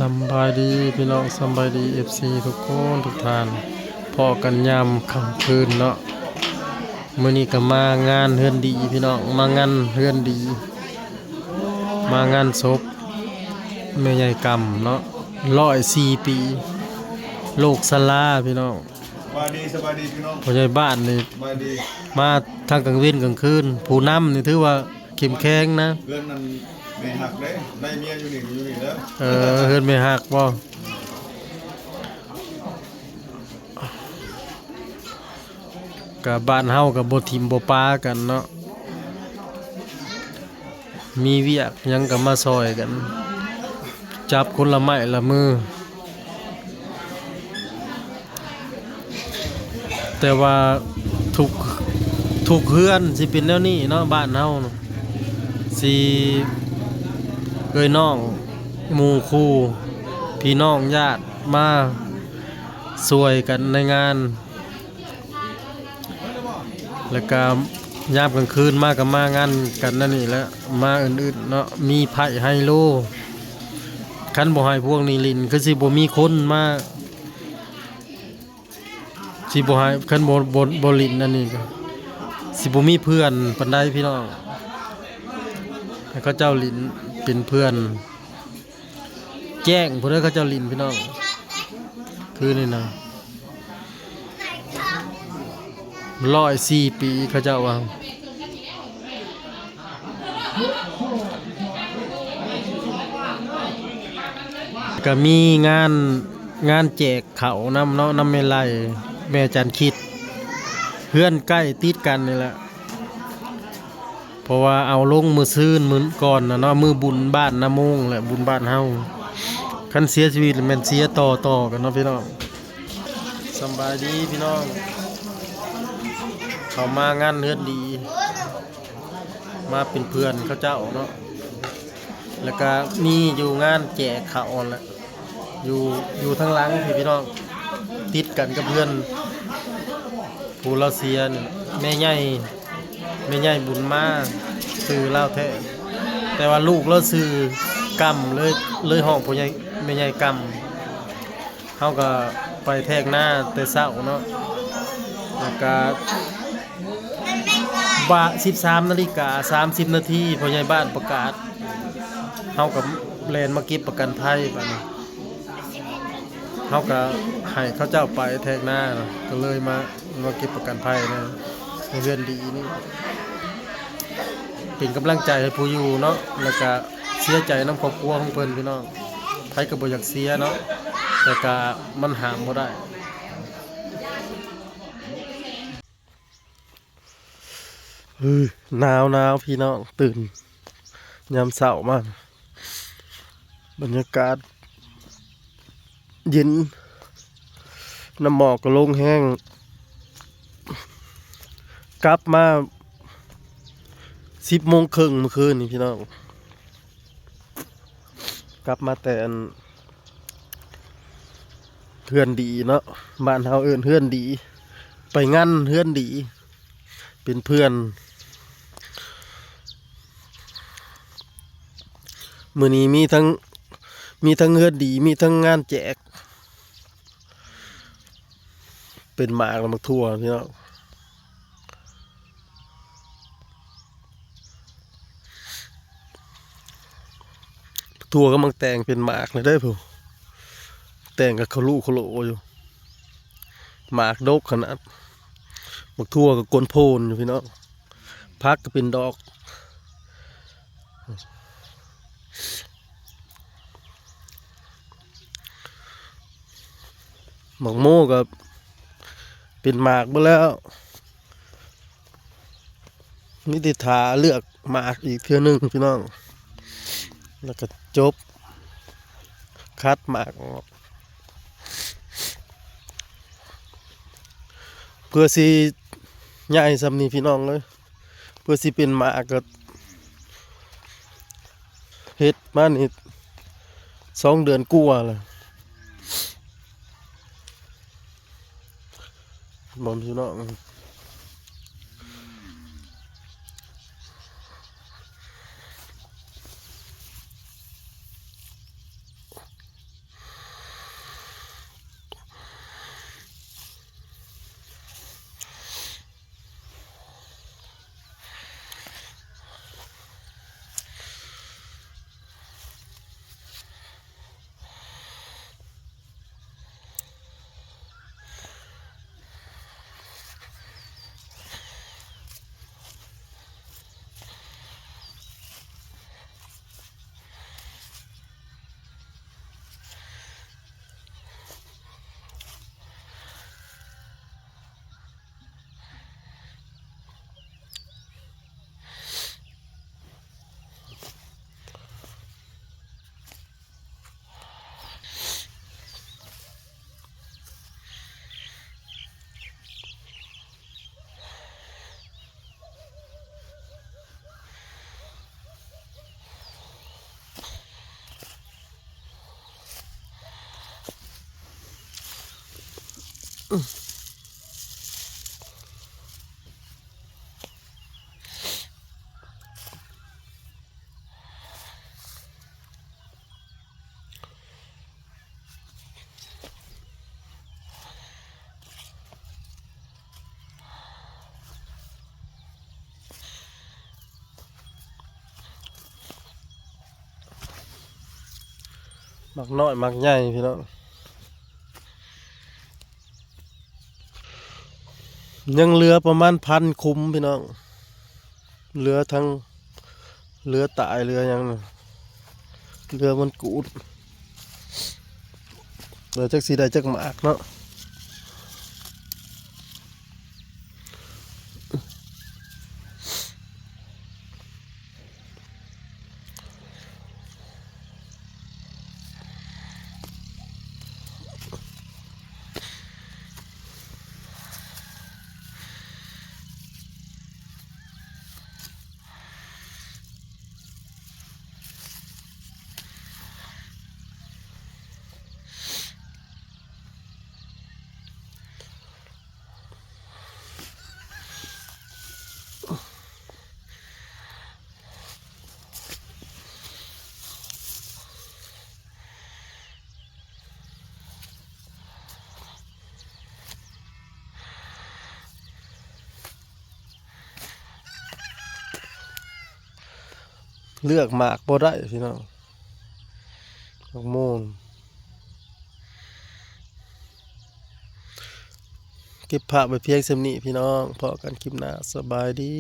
สำบายดีพี่น้องสำบายดีFC ทุกคนทุกท่านพอกันยามค่ำคืนเนาะมื้อนี้ก็มางานเฮือนดีพี่น้องมางานเฮือนดีมางานศพแม่ใหญ่กำเนาะ104ปีโลกสลาพี่น้องสบายดีพี่น้องพ่อใหญ่บ้านนี่สบายดีมาทั้งกลางวันกลางคืนผู้นำนี่ถือว่าเข้มแข็งนะเพื่อนนั้นไม่หักเลยได้เมียอยู่นี่แล้วเฮือนไม่หักบ่กับบ้านเฮากับบ่ทิมบ่ปากันเนาะมีเวียกหยังก็มาซอยกันจับคนละไม้ละมือแต่ว่าทุกทุกเฮือนสิเป็นแนวนี้เนาะบ้านเฮาเนาะสิเอ้ยน้องหมู่คู่พี่น้องญาติมาช่วยกันในงานแล้วก็ยามกลางคืนมากับมางานกันนั่นนี่แหละมาอื่นๆเนาะมีไพ่ไฮโลคันบ่ให้พวกนี้ลินคือสิบ่มีคนมาสิบ่ให้คันบ่ลินนั่นนี่ก็สิบ่มีเพื่อนปานใดพี่น้องให้เขาเจ้าลินเป็นเพื่อนแจ้งผู้ใดเขาเจ้าลินพี่น้องคือนี่นะ104 ปีเขาเจ้าว่าก็มีงานแจกเขาวนำเนาะนำแม่ไล่แม่จันคิดเพื่อนใกล้ติดกันนี่แหละเพราะว่าเอาลงมือซื่นมื้อก่อนนะเนาะมือบุญบ้านน้ำมงแหละบุญบ้านเฮาคันเสียชีวิตแม่นเสียต่อกันเนาะพี่น้องสำบายดีพี่น้องเขามางานเฮือนดีมาเป็นเพื่อนเขาเจ้าเนาะแล้วก็มีอยู่งานแจกข้าวอ่อนแหละอยู่ทั้งหลังพี่น้องติดกันกับเพื่อนผู้เราเสียนี่แม่ใหญ่บุญมาซื้อเล่าแท้แต่ว่าลูกเราซื้อกำเลยห้องผู้ใหญ่แม่ใหญ่กำเฮาก็ไปแทกหน้าแต่เช้าเนาะแล้วก็13:30 นาทีผู้ใหญ่บ้านประกาศเฮากับแลนมาเก็บประกันภัยบัดนี้เฮาก็ให้เขาเจ้าไปแทกหน้าก็เลยมาเก็บประกันภัยนะในเรือนดีนี่เป็นกำลังใจให้ผู้อยู่เนาะแล้วก็เสียใจนำครอบครัวของเพิ่นพี่น้องไผก็บ่อยากเสียเนาะแต่ก็มันห้ามบ่ได้หนาวพี่น้องตื่นยามเช้ามากบรรยากาศเย็นน้ำหมอกก็ลงแห้งกลับมา10:30เมื่อคืนนี่พี่น้องกลับมาแต่เฮือนดีเนาะบ้านเฮาเอิ้นเฮือนดีไปงั้นเฮือนดีเป็นเพื่อนมื้อนี้มีทั้งเฮือนดีมีทั้งงานแจกเป็นหมากแล้วมักทั่วพี่น้องทั่วก็มักแต่งเป็นหมากเลยได้ผู้แต่งกับเขาลูกเขาโหลอยู่หมากดกขนาดมักทั่วกับกลโพนอยู่พี่น้องพักก็เป็นดอกหมากโม่กับเป็นหมากไปแล้วมิติถาเลือกหมากอีกเทื่อนึงพี่น้องแล้วก็จบคัดหมากออกเพื่อสิใหญ่สำนีพี่น้องเลยเพื่อสิเป็นหมากก็เฮ็ดมานี่2 เดือนกว่าแล้วบอมพี่น้อง มักน้อยมักใหญ่พี่น้องยังเหลือประมาณ1,000 คุ้มพี่น้องเหลือทั้งเหลือตายเหลือหยังน่ะเหลือมันกูดเหลือจักสีได้จักหมากเนาะเลือกหมากบ่ได้พี่น้องหมากโมนเก็บภาพไปเพียงสำนี้พี่น้องพอกันคลิปหน้าสบายดี